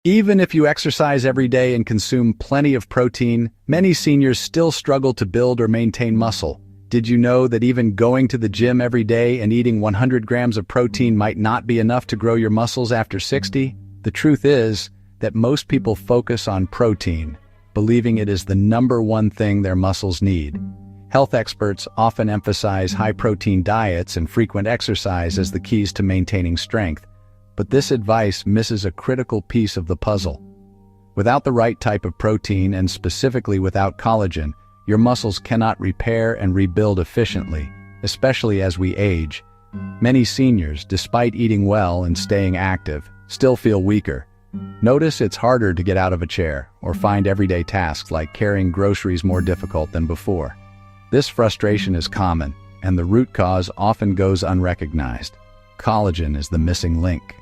Even if you exercise every day and consume plenty of protein, many seniors still struggle to build or maintain muscle. Did you know that even going to the gym every day and eating 100 grams of protein might not be enough to grow your muscles after 60? The truth is that most people focus on protein, believing it is the #1 thing their muscles need. Health experts often emphasize high-protein diets and frequent exercise as the keys to maintaining strength, but this advice misses a critical piece of the puzzle. Without the right type of protein, and specifically without collagen, your muscles cannot repair and rebuild efficiently, especially as we age. Many seniors, despite eating well and staying active, still feel weaker. Notice it's harder to get out of a chair or find everyday tasks like carrying groceries more difficult than before. This frustration is common, and the root cause often goes unrecognized. Collagen is the missing link.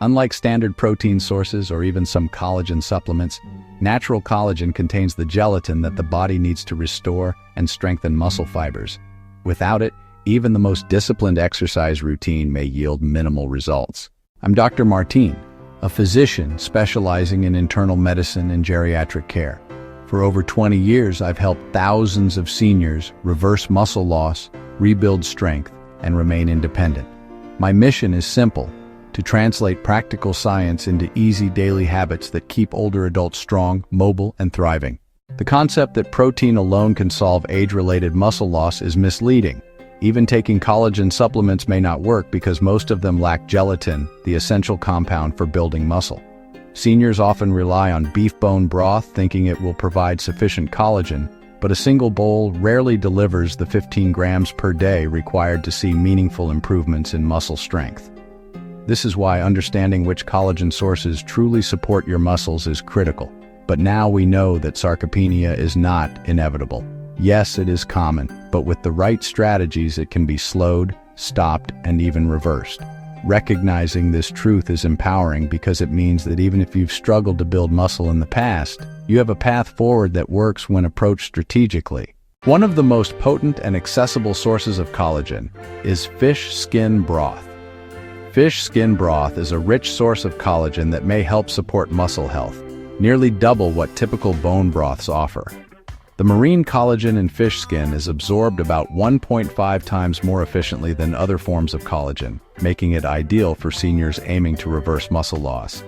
Unlike standard protein sources or even some collagen supplements, natural collagen contains the gelatin that the body needs to restore and strengthen muscle fibers. Without it, even the most disciplined exercise routine may yield minimal results. I'm Dr. Martín, a physician specializing in internal medicine and geriatric care. For over 20 years, I've helped thousands of seniors reverse muscle loss, rebuild strength, and remain independent. My mission is simple: to translate practical science into easy daily habits that keep older adults strong, mobile, and thriving. The concept that protein alone can solve age-related muscle loss is misleading. Even taking collagen supplements may not work because most of them lack gelatin, the essential compound for building muscle. Seniors often rely on beef bone broth thinking it will provide sufficient collagen, but a single bowl rarely delivers the 15 grams per day required to see meaningful improvements in muscle strength. This is why understanding which collagen sources truly support your muscles is critical. But now we know that sarcopenia is not inevitable. Yes, it is common, but with the right strategies it can be slowed, stopped, and even reversed. Recognizing this truth is empowering because it means that even if you've struggled to build muscle in the past, you have a path forward that works when approached strategically. One of the most potent and accessible sources of collagen is fish skin broth. Fish skin broth is a rich source of collagen that may help support muscle health, nearly double what typical bone broths offer. The marine collagen in fish skin is absorbed about 1.5 times more efficiently than other forms of collagen, making it ideal for seniors aiming to reverse muscle loss.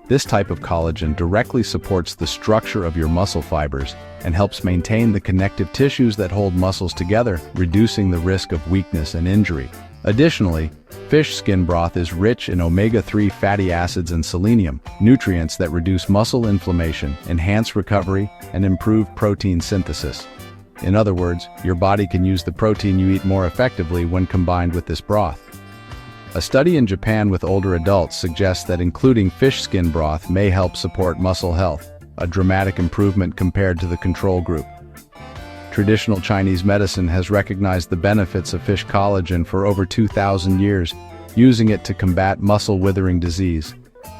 This type of collagen directly supports the structure of your muscle fibers and helps maintain the connective tissues that hold muscles together, reducing the risk of weakness and injury. Additionally, fish skin broth is rich in omega-3 fatty acids and selenium, nutrients that reduce muscle inflammation, enhance recovery, and improve protein synthesis. In other words, your body can use the protein you eat more effectively when combined with this broth. A study in Japan with older adults suggests that including fish skin broth may help support muscle health, a dramatic improvement compared to the control group. Traditional Chinese medicine has recognized the benefits of fish collagen for over 2,000 years, using it to combat muscle withering disease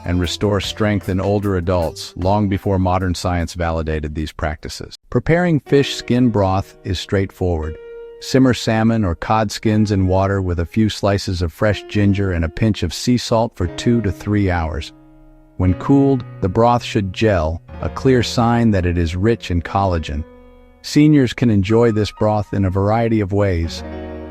and restore strength in older adults long before modern science validated these practices. Preparing fish skin broth is straightforward. Simmer salmon or cod skins in water with a few slices of fresh ginger and a pinch of sea salt for 2 to 3 hours. When cooled, the broth should gel, a clear sign that it is rich in collagen. Seniors can enjoy this broth in a variety of ways.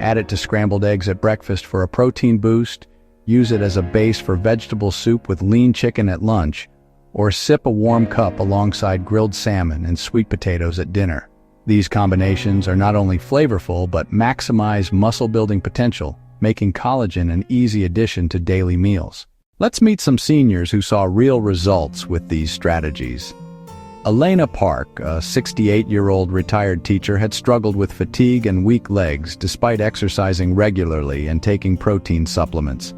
Add it to scrambled eggs at breakfast for a protein boost, use it as a base for vegetable soup with lean chicken at lunch, or sip a warm cup alongside grilled salmon and sweet potatoes at dinner. These combinations are not only flavorful but maximize muscle-building potential, making collagen an easy addition to daily meals. Let's meet some seniors who saw real results with these strategies. Elena Park, a 68-year-old retired teacher, had struggled with fatigue and weak legs despite exercising regularly and taking protein supplements.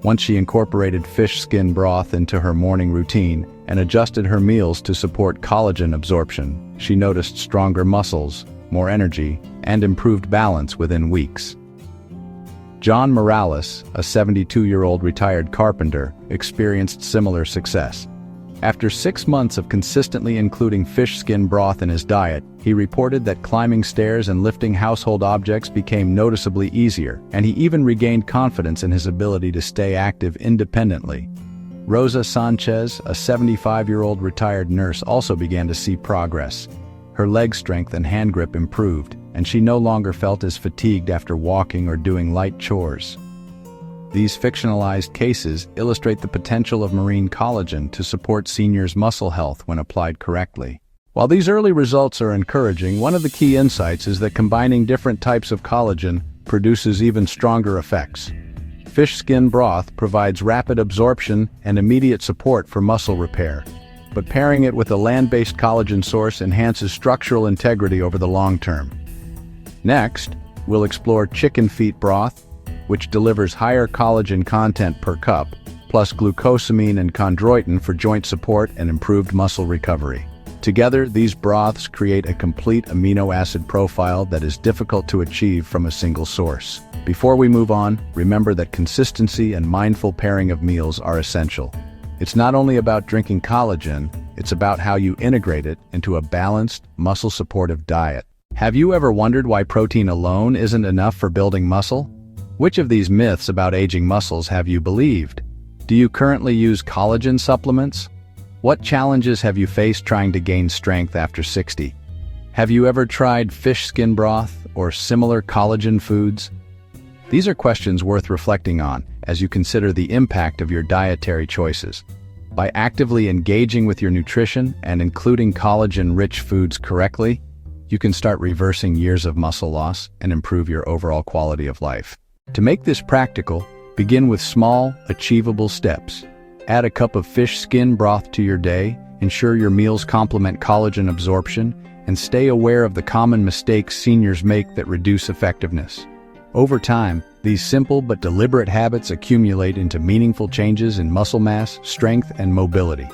Once she incorporated fish skin broth into her morning routine and adjusted her meals to support collagen absorption, she noticed stronger muscles, more energy, and improved balance within weeks. John Morales, a 72-year-old retired carpenter, experienced similar success. After 6 months of consistently including fish skin broth in his diet, he reported that climbing stairs and lifting household objects became noticeably easier, and he even regained confidence in his ability to stay active independently. Rosa Sanchez, a 75-year-old retired nurse, also began to see progress. Her leg strength and hand grip improved, and she no longer felt as fatigued after walking or doing light chores. These fictionalized cases illustrate the potential of marine collagen to support seniors' muscle health when applied correctly. While these early results are encouraging, one of the key insights is that combining different types of collagen produces even stronger effects. Fish skin broth provides rapid absorption and immediate support for muscle repair, but pairing it with a land-based collagen source enhances structural integrity over the long term. Next, we'll explore chicken feet broth, which delivers higher collagen content per cup, plus glucosamine and chondroitin for joint support and improved muscle recovery. Together, these broths create a complete amino acid profile that is difficult to achieve from a single source. Before we move on, remember that consistency and mindful pairing of meals are essential. It's not only about drinking collagen, it's about how you integrate it into a balanced, muscle-supportive diet. Have you ever wondered why protein alone isn't enough for building muscle? Which of these myths about aging muscles have you believed? Do you currently use collagen supplements? What challenges have you faced trying to gain strength after 60? Have you ever tried fish skin broth or similar collagen foods? These are questions worth reflecting on as you consider the impact of your dietary choices. By actively engaging with your nutrition and including collagen-rich foods correctly, you can start reversing years of muscle loss and improve your overall quality of life. To make this practical, begin with small, achievable steps. Add a cup of fish skin broth to your day, ensure your meals complement collagen absorption, and stay aware of the common mistakes seniors make that reduce effectiveness. Over time, these simple but deliberate habits accumulate into meaningful changes in muscle mass, strength, and mobility.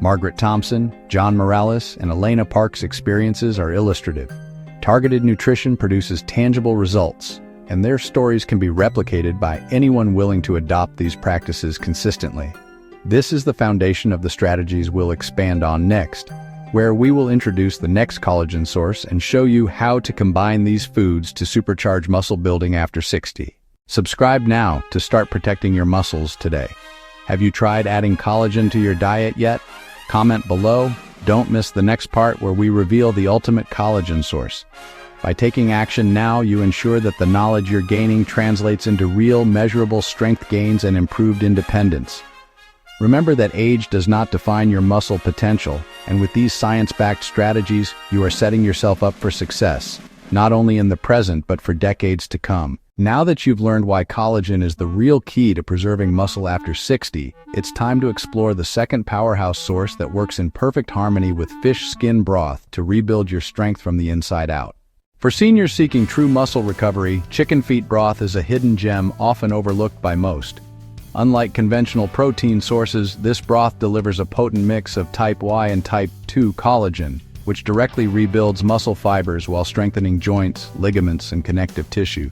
Margaret Thompson, John Morales, and Elena Park's experiences are illustrative. Targeted nutrition produces tangible results, and their stories can be replicated by anyone willing to adopt these practices consistently. This is the foundation of the strategies we'll expand on next, where we will introduce the next collagen source and show you how to combine these foods to supercharge muscle building after 60. Subscribe now to start protecting your muscles today. Have you tried adding collagen to your diet yet? Comment below. Don't miss the next part where we reveal the ultimate collagen source. By taking action now, you ensure that the knowledge you're gaining translates into real, measurable strength gains and improved independence. Remember that age does not define your muscle potential, and with these science-backed strategies, you are setting yourself up for success, not only in the present but for decades to come. Now that you've learned why collagen is the real key to preserving muscle after 60, it's time to explore the second powerhouse source that works in perfect harmony with fish skin broth to rebuild your strength from the inside out. For seniors seeking true muscle recovery, chicken feet broth is a hidden gem often overlooked by most. Unlike conventional protein sources, this broth delivers a potent mix of type Y and type 2 collagen, which directly rebuilds muscle fibers while strengthening joints, ligaments, and connective tissue.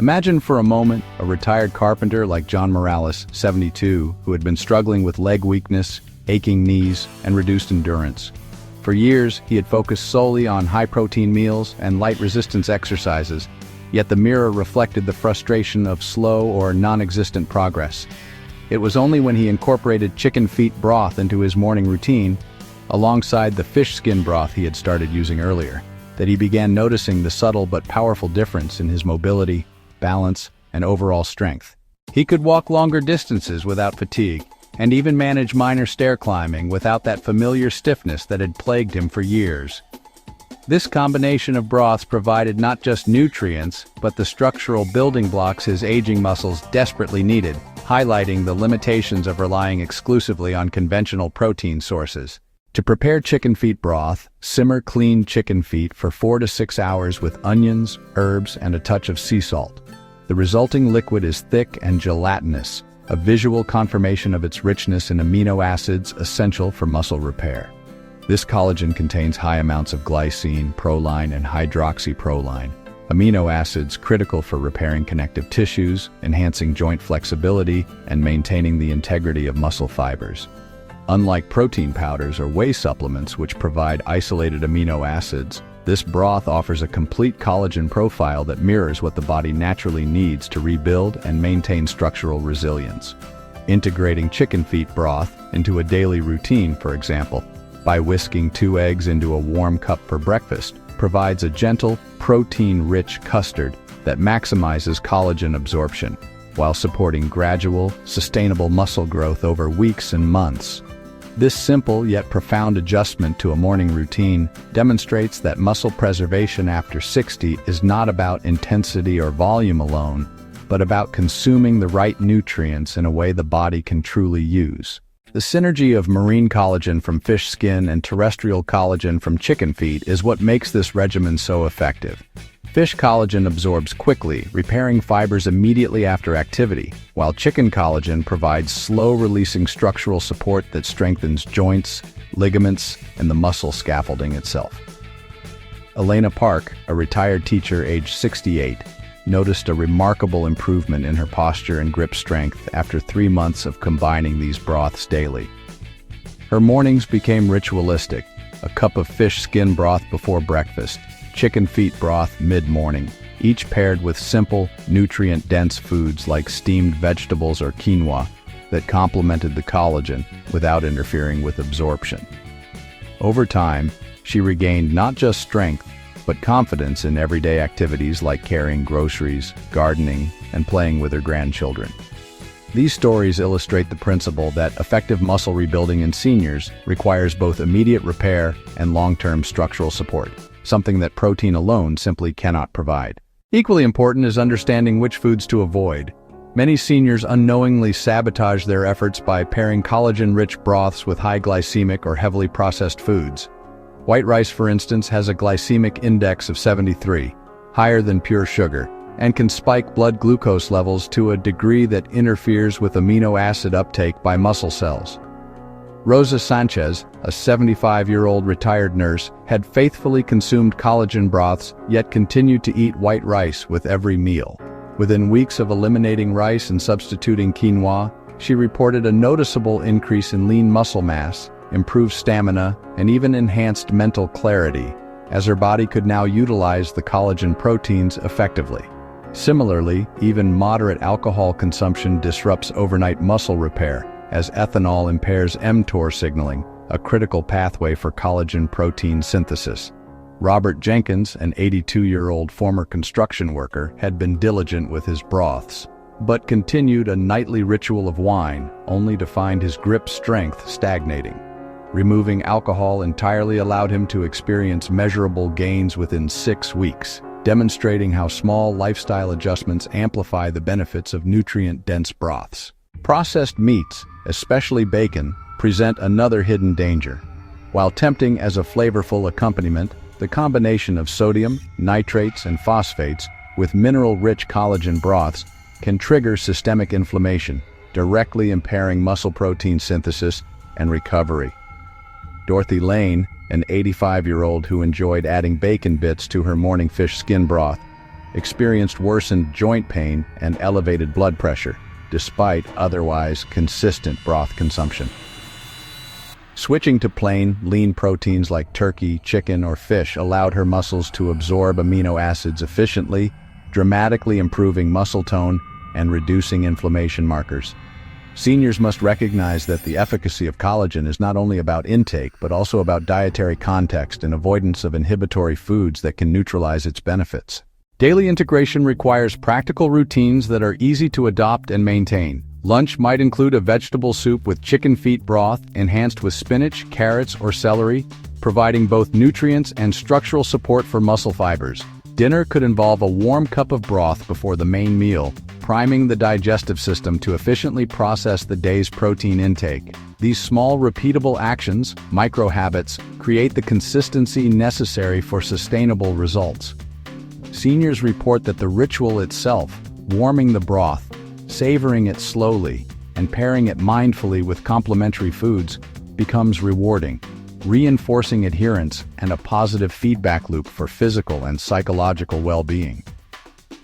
Imagine for a moment a retired carpenter like John Morales, 72, who had been struggling with leg weakness, aching knees, and reduced endurance. For years, he had focused solely on high-protein meals and light-resistance exercises, yet the mirror reflected the frustration of slow or non-existent progress. It was only when he incorporated chicken feet broth into his morning routine, alongside the fish skin broth he had started using earlier, that he began noticing the subtle but powerful difference in his mobility, balance, and overall strength. He could walk longer distances without fatigue, and even manage minor stair climbing without that familiar stiffness that had plagued him for years. This combination of broths provided not just nutrients, but the structural building blocks his aging muscles desperately needed, highlighting the limitations of relying exclusively on conventional protein sources. To prepare chicken feet broth, simmer cleaned chicken feet for 4 to 6 hours with onions, herbs, and a touch of sea salt. The resulting liquid is thick and gelatinous, a visual confirmation of its richness in amino acids essential for muscle repair. This collagen contains high amounts of glycine, proline, and hydroxyproline, amino acids critical for repairing connective tissues, enhancing joint flexibility, and maintaining the integrity of muscle fibers. Unlike protein powders or whey supplements which provide isolated amino acids, this broth offers a complete collagen profile that mirrors what the body naturally needs to rebuild and maintain structural resilience. Integrating chicken feet broth into a daily routine, for example, by whisking 2 eggs into a warm cup for breakfast, provides a gentle, protein-rich custard that maximizes collagen absorption, while supporting gradual, sustainable muscle growth over weeks and months. This simple yet profound adjustment to a morning routine demonstrates that muscle preservation after 60 is not about intensity or volume alone, but about consuming the right nutrients in a way the body can truly use. The synergy of marine collagen from fish skin and terrestrial collagen from chicken feet is what makes this regimen so effective. Fish collagen absorbs quickly, repairing fibers immediately after activity, while chicken collagen provides slow-releasing structural support that strengthens joints, ligaments, and the muscle scaffolding itself. Elena Park, a retired teacher aged 68, noticed a remarkable improvement in her posture and grip strength after 3 months of combining these broths daily. Her mornings became ritualistic: a cup of fish skin broth before breakfast, chicken feet broth mid-morning, each paired with simple, nutrient-dense foods like steamed vegetables or quinoa that complemented the collagen without interfering with absorption. Over time, she regained not just strength, but confidence in everyday activities like carrying groceries, gardening, and playing with her grandchildren. These stories illustrate the principle that effective muscle rebuilding in seniors requires both immediate repair and long-term structural support, something that protein alone simply cannot provide. Equally important is understanding which foods to avoid. Many seniors unknowingly sabotage their efforts by pairing collagen-rich broths with high glycemic or heavily processed foods. White rice, for instance, has a glycemic index of 73, higher than pure sugar, and can spike blood glucose levels to a degree that interferes with amino acid uptake by muscle cells. Rosa, a 75-year-old retired nurse, had faithfully consumed collagen broths, yet continued to eat white rice with every meal. Within weeks of eliminating rice and substituting quinoa, she reported a noticeable increase in lean muscle mass, improved stamina, and even enhanced mental clarity, as her body could now utilize the collagen proteins effectively. Similarly, even moderate alcohol consumption disrupts overnight muscle repair, as ethanol impairs mTOR signaling, a critical pathway for collagen protein synthesis. Robert Jenkins, an 82-year-old former construction worker, had been diligent with his broths, but continued a nightly ritual of wine, only to find his grip strength stagnating. Removing alcohol entirely allowed him to experience measurable gains within 6 weeks, demonstrating how small lifestyle adjustments amplify the benefits of nutrient-dense broths. Processed meats, especially bacon, present another hidden danger. While tempting as a flavorful accompaniment, the combination of sodium, nitrates, and phosphates with mineral-rich collagen broths can trigger systemic inflammation, directly impairing muscle protein synthesis and recovery. Dorothy Lane, an 85-year-old who enjoyed adding bacon bits to her morning fish skin broth, experienced worsened joint pain and elevated blood pressure, despite otherwise consistent broth consumption. Switching to plain, lean proteins like turkey, chicken, or fish allowed her muscles to absorb amino acids efficiently, dramatically improving muscle tone and reducing inflammation markers. Seniors must recognize that the efficacy of collagen is not only about intake, but also about dietary context and avoidance of inhibitory foods that can neutralize its benefits. Daily integration requires practical routines that are easy to adopt and maintain. Lunch might include a vegetable soup with chicken feet broth enhanced with spinach, carrots, or celery, providing both nutrients and structural support for muscle fibers. Dinner could involve a warm cup of broth before the main meal, priming the digestive system to efficiently process the day's protein intake. These small, repeatable actions, micro-habits, create the consistency necessary for sustainable results. Seniors report that the ritual itself, warming the broth, savoring it slowly, and pairing it mindfully with complementary foods, becomes rewarding, reinforcing adherence and a positive feedback loop for physical and psychological well-being.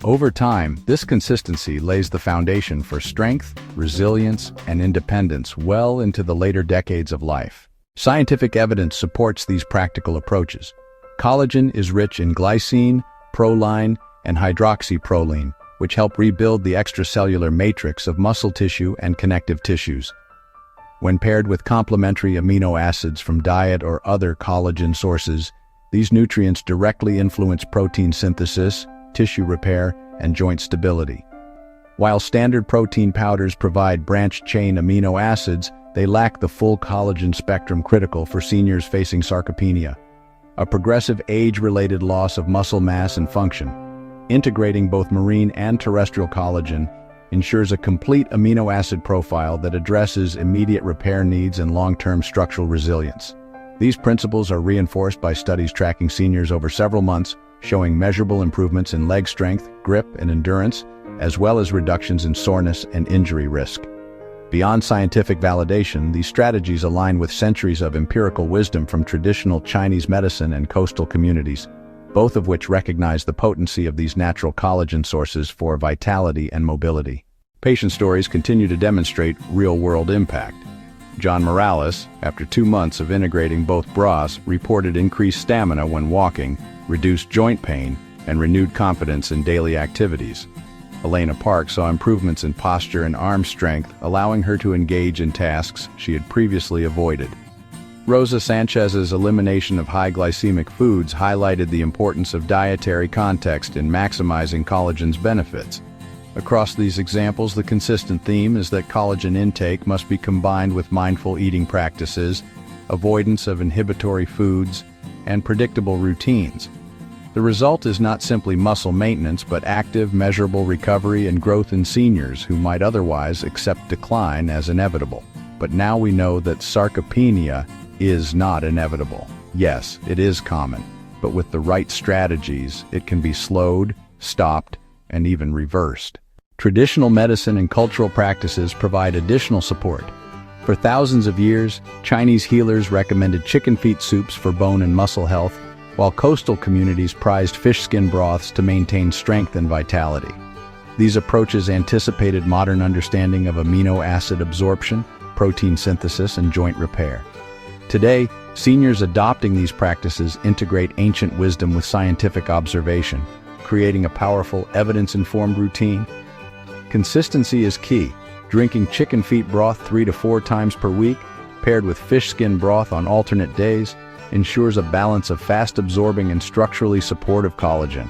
Over time, this consistency lays the foundation for strength, resilience, and independence well into the later decades of life. Scientific evidence supports these practical approaches. Collagen is rich in glycine, proline, and hydroxyproline, which help rebuild the extracellular matrix of muscle tissue and connective tissues. When paired with complementary amino acids from diet or other collagen sources, these nutrients directly influence protein synthesis, tissue repair, and joint stability. While standard protein powders provide branched-chain amino acids, they lack the full collagen spectrum critical for seniors facing sarcopenia, a progressive age-related loss of muscle mass and function. Integrating both marine and terrestrial collagen ensures a complete amino acid profile that addresses immediate repair needs and long-term structural resilience. These principles are reinforced by studies tracking seniors over several months, showing measurable improvements in leg strength, grip, and endurance, as well as reductions in soreness and injury risk. Beyond scientific validation, these strategies align with centuries of empirical wisdom from traditional Chinese medicine and coastal communities, both of which recognize the potency of these natural collagen sources for vitality and mobility. Patient stories continue to demonstrate real-world impact. John Morales, after 2 months of integrating both broths, reported increased stamina when walking, reduced joint pain, and renewed confidence in daily activities. Elena Park saw improvements in posture and arm strength, allowing her to engage in tasks she had previously avoided. Rosa Sanchez's elimination of high glycemic foods highlighted the importance of dietary context in maximizing collagen's benefits. Across these examples, the consistent theme is that collagen intake must be combined with mindful eating practices, avoidance of inhibitory foods, and predictable routines. The result is not simply muscle maintenance, but active, measurable recovery and growth in seniors who might otherwise accept decline as inevitable. But now we know that sarcopenia is not inevitable. Yes, it is common, but with the right strategies, it can be slowed, stopped, and even reversed. Traditional medicine and cultural practices provide additional support. For thousands of years, Chinese healers recommended chicken feet soups for bone and muscle health, while coastal communities prized fish skin broths to maintain strength and vitality. These approaches anticipated modern understanding of amino acid absorption, protein synthesis, and joint repair. Today, seniors adopting these practices integrate ancient wisdom with scientific observation, creating a powerful, evidence-informed routine. Consistency is key. Drinking chicken feet broth 3 to 4 times per week, paired with fish skin broth on alternate days, ensures a balance of fast-absorbing and structurally supportive collagen.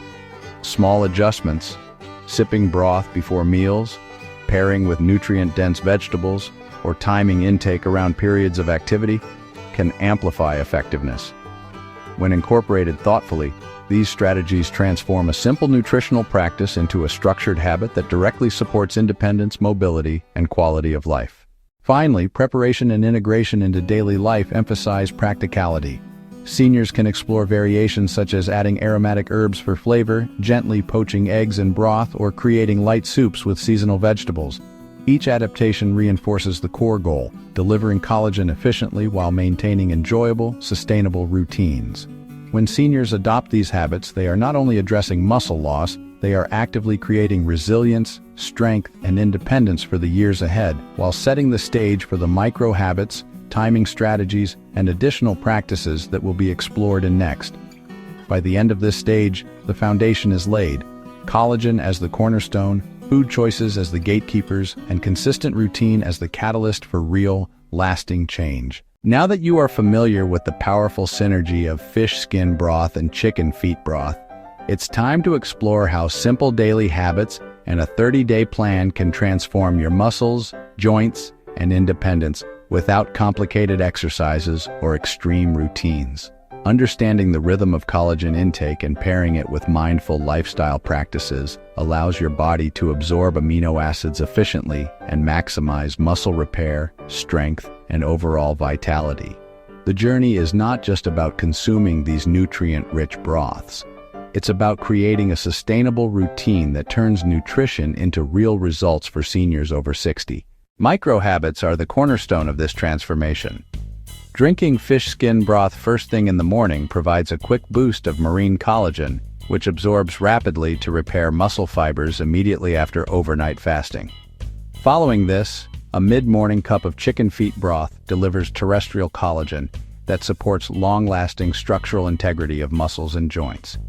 Small adjustments, sipping broth before meals, pairing with nutrient-dense vegetables, or timing intake around periods of activity, can amplify effectiveness. When incorporated thoughtfully, these strategies transform a simple nutritional practice into a structured habit that directly supports independence, mobility, and quality of life. Finally, preparation and integration into daily life emphasize practicality. Seniors can explore variations such as adding aromatic herbs for flavor, gently poaching eggs in broth, or creating light soups with seasonal vegetables. Each adaptation reinforces the core goal, delivering collagen efficiently while maintaining enjoyable, sustainable routines. When seniors adopt these habits, they are not only addressing muscle loss, they are actively creating resilience, strength, and independence for the years ahead, while setting the stage for the micro habits, timing strategies, and additional practices that will be explored in next. By the end of this stage, the foundation is laid. Collagen as the cornerstone, food choices as the gatekeepers, and consistent routine as the catalyst for real, lasting change. Now that you are familiar with the powerful synergy of fish skin broth and chicken feet broth, it's time to explore how simple daily habits and a 30-day plan can transform your muscles, joints, and independence without complicated exercises or extreme routines. Understanding the rhythm of collagen intake and pairing it with mindful lifestyle practices allows your body to absorb amino acids efficiently and maximize muscle repair, strength, and overall vitality. The journey is not just about consuming these nutrient-rich broths. It's about creating a sustainable routine that turns nutrition into real results for seniors over 60. Micro habits are the cornerstone of this transformation. Drinking fish skin broth first thing in the morning provides a quick boost of marine collagen, which absorbs rapidly to repair muscle fibers immediately after overnight fasting. Following this, a mid-morning cup of chicken feet broth delivers terrestrial collagen that supports long-lasting structural integrity of muscles and joints.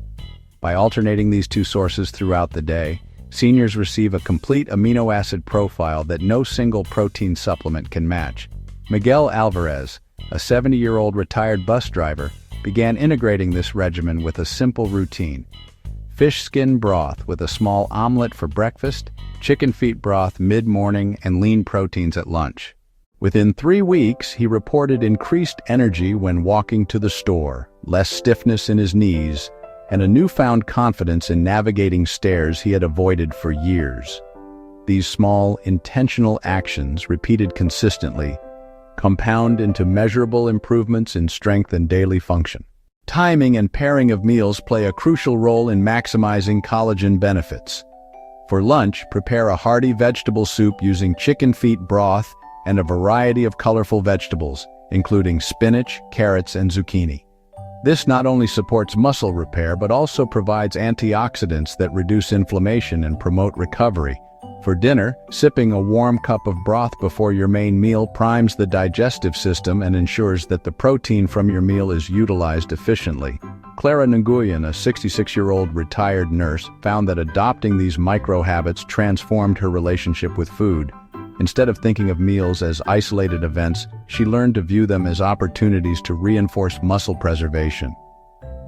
By alternating these two sources throughout the day, Seniors receive a complete amino acid profile that no single protein supplement can match. Miguel Alvarez, a 70-year-old retired bus driver, began integrating this regimen with a simple routine: fish skin broth with a small omelet for breakfast, chicken feet broth mid-morning, and lean proteins at lunch. Within 3 weeks, he reported increased energy when walking to the store, less stiffness in his knees, and a newfound confidence in navigating stairs he had avoided for years. These small, intentional actions, repeated consistently, compound into measurable improvements in strength and daily function. Timing and pairing of meals play a crucial role in maximizing collagen benefits. For lunch, prepare a hearty vegetable soup using chicken feet broth and a variety of colorful vegetables, including spinach, carrots, and zucchini. This not only supports muscle repair but also provides antioxidants that reduce inflammation and promote recovery. For dinner, sipping a warm cup of broth before your main meal primes the digestive system and ensures that the protein from your meal is utilized efficiently. Clara, a 66-year-old retired nurse, found that adopting these micro-habits transformed her relationship with food. Instead of thinking of meals as isolated events, she learned to view them as opportunities to reinforce muscle preservation.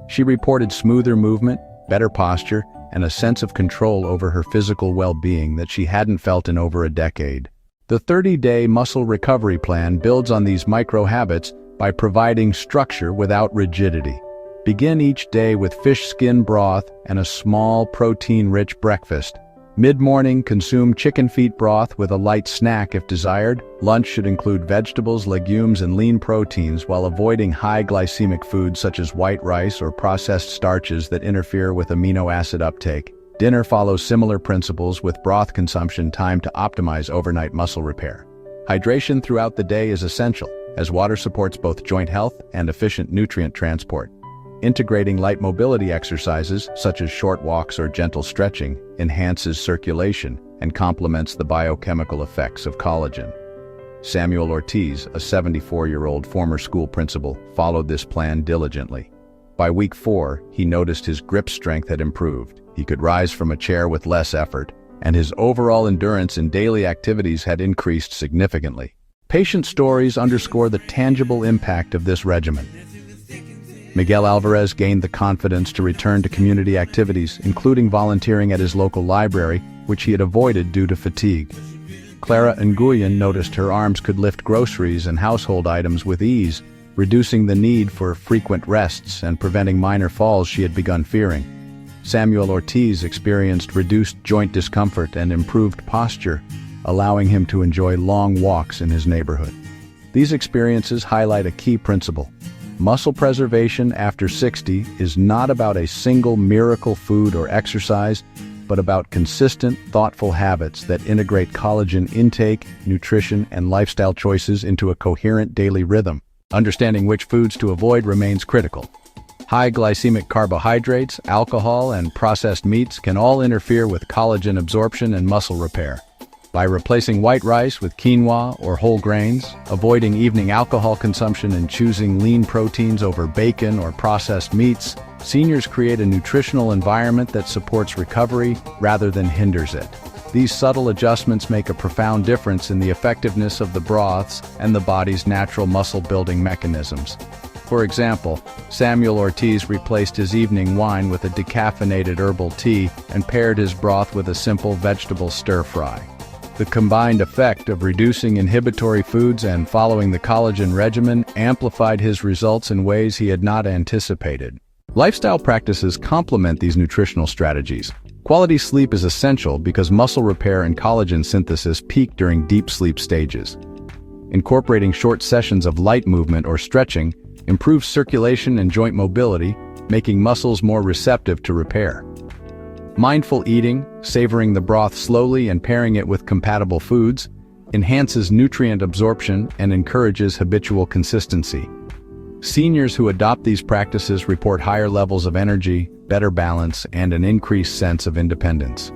She reported smoother movement, better posture, and a sense of control over her physical well-being that she hadn't felt in over a decade. The 30-day muscle recovery plan builds on these micro-habits by providing structure without rigidity. Begin each day with fish skin broth and a small protein-rich breakfast. Mid-morning, consume chicken feet broth with a light snack if desired. Lunch should include vegetables, legumes, and lean proteins while avoiding high glycemic foods such as white rice or processed starches that interfere with amino acid uptake. Dinner follows similar principles with broth consumption timed to optimize overnight muscle repair. Hydration throughout the day is essential, as water supports both joint health and efficient nutrient transport. Integrating light mobility exercises, such as short walks or gentle stretching, enhances circulation and complements the biochemical effects of collagen. Samuel Ortiz, a 74-year-old former school principal, followed this plan diligently. By week 4, he noticed his grip strength had improved. He could rise from a chair with less effort, and his overall endurance in daily activities had increased significantly. Patient stories underscore the tangible impact of this regimen. Miguel Alvarez gained the confidence to return to community activities, including volunteering at his local library, which he had avoided due to fatigue. Clara noticed her arms could lift groceries and household items with ease, reducing the need for frequent rests and preventing minor falls she had begun fearing. Samuel Ortiz experienced reduced joint discomfort and improved posture, allowing him to enjoy long walks in his neighborhood. These experiences highlight a key principle. Muscle preservation after 60 is not about a single miracle food or exercise, but about consistent, thoughtful habits that integrate collagen intake, nutrition, and lifestyle choices into a coherent daily rhythm. Understanding which foods to avoid remains critical. High glycemic carbohydrates, alcohol, and processed meats can all interfere with collagen absorption and muscle repair. By replacing white rice with quinoa or whole grains, avoiding evening alcohol consumption, and choosing lean proteins over bacon or processed meats, seniors create a nutritional environment that supports recovery rather than hinders it. These subtle adjustments make a profound difference in the effectiveness of the broths and the body's natural muscle-building mechanisms. For example, Samuel Ortiz replaced his evening wine with a decaffeinated herbal tea and paired his broth with a simple vegetable stir-fry. The combined effect of reducing inhibitory foods and following the collagen regimen amplified his results in ways he had not anticipated. Lifestyle practices complement these nutritional strategies. Quality sleep is essential because muscle repair and collagen synthesis peak during deep sleep stages. Incorporating short sessions of light movement or stretching improves circulation and joint mobility, making muscles more receptive to repair. Mindful eating, savoring the broth slowly and pairing it with compatible foods, enhances nutrient absorption and encourages habitual consistency. Seniors who adopt these practices report higher levels of energy, better balance, and an increased sense of independence.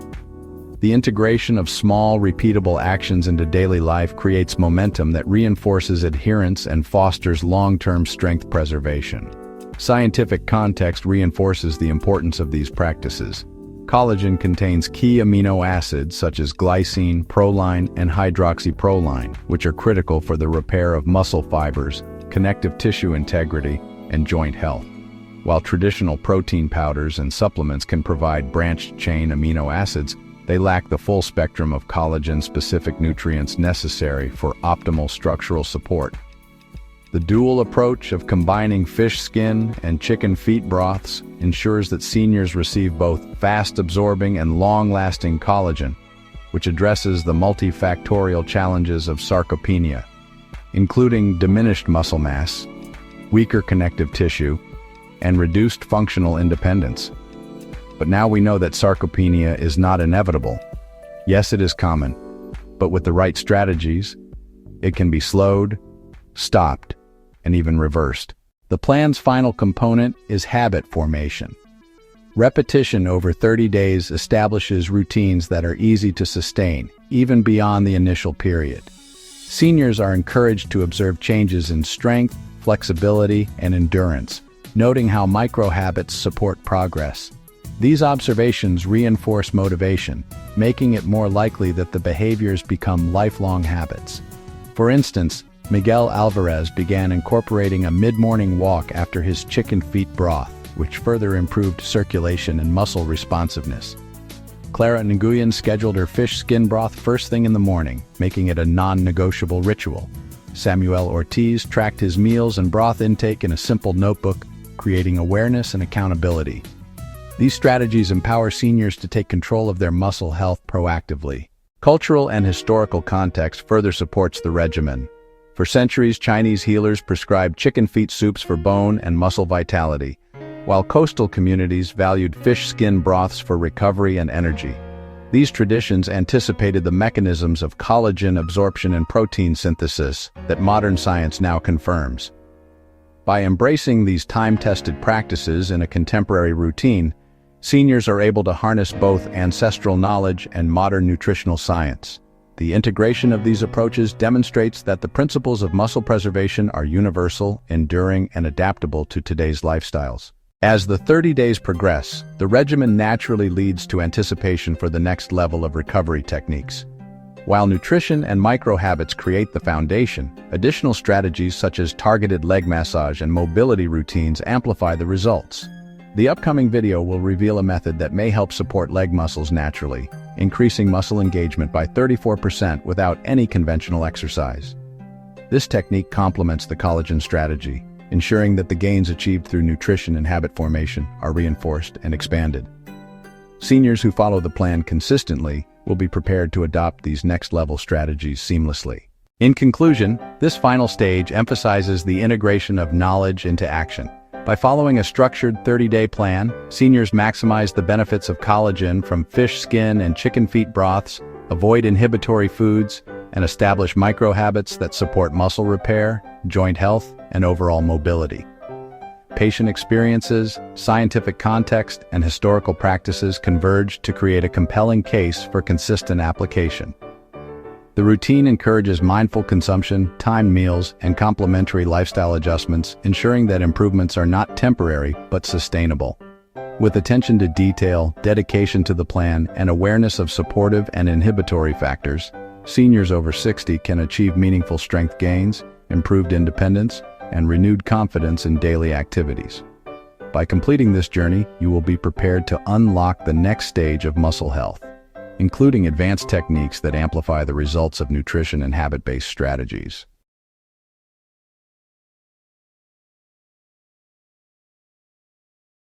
The integration of small, repeatable actions into daily life creates momentum that reinforces adherence and fosters long-term strength preservation. Scientific context reinforces the importance of these practices. Collagen contains key amino acids such as glycine, proline, and hydroxyproline, which are critical for the repair of muscle fibers, connective tissue integrity, and joint health. While traditional protein powders and supplements can provide branched-chain amino acids, they lack the full spectrum of collagen-specific nutrients necessary for optimal structural support. The dual approach of combining fish skin and chicken feet broths ensures that seniors receive both fast-absorbing and long-lasting collagen, which addresses the multifactorial challenges of sarcopenia, including diminished muscle mass, weaker connective tissue, and reduced functional independence. But now we know that sarcopenia is not inevitable. Yes, it is common, but with the right strategies, it can be slowed, stopped, and even reversed. The plan's final component is habit formation. Repetition over 30 days establishes routines that are easy to sustain, even beyond the initial period. Seniors are encouraged to observe changes in strength, flexibility, and endurance, noting how micro-habits support progress. These observations reinforce motivation, making it more likely that the behaviors become lifelong habits. For instance, Miguel Alvarez began incorporating a mid-morning walk after his chicken feet broth, which further improved circulation and muscle responsiveness. Clara scheduled her fish skin broth first thing in the morning, making it a non-negotiable ritual. Samuel Ortiz tracked his meals and broth intake in a simple notebook, creating awareness and accountability. These strategies empower seniors to take control of their muscle health proactively. Cultural and historical context further supports the regimen. For centuries, Chinese healers prescribed chicken feet soups for bone and muscle vitality, while coastal communities valued fish skin broths for recovery and energy. These traditions anticipated the mechanisms of collagen absorption and protein synthesis that modern science now confirms. By embracing these time-tested practices in a contemporary routine, seniors are able to harness both ancestral knowledge and modern nutritional science. The integration of these approaches demonstrates that the principles of muscle preservation are universal, enduring, and adaptable to today's lifestyles. As the 30 days progress, the regimen naturally leads to anticipation for the next level of recovery techniques. While nutrition and micro-habits create the foundation, additional strategies such as targeted leg massage and mobility routines amplify the results. The upcoming video will reveal a method that may help support leg muscles naturally, increasing muscle engagement by 34% without any conventional exercise. This technique complements the collagen strategy, ensuring that the gains achieved through nutrition and habit formation are reinforced and expanded. Seniors who follow the plan consistently will be prepared to adopt these next-level strategies seamlessly. In conclusion, this final stage emphasizes the integration of knowledge into action. By following a structured 30-day plan, seniors maximize the benefits of collagen from fish skin and chicken feet broths, avoid inhibitory foods, and establish micro-habits that support muscle repair, joint health, and overall mobility. Patient experiences, scientific context, and historical practices converge to create a compelling case for consistent application. The routine encourages mindful consumption, timed meals, and complementary lifestyle adjustments, ensuring that improvements are not temporary but sustainable. With attention to detail, dedication to the plan, and awareness of supportive and inhibitory factors, seniors over 60 can achieve meaningful strength gains, improved independence, and renewed confidence in daily activities. By completing this journey, you will be prepared to unlock the next stage of muscle health, including advanced techniques that amplify the results of nutrition and habit-based strategies.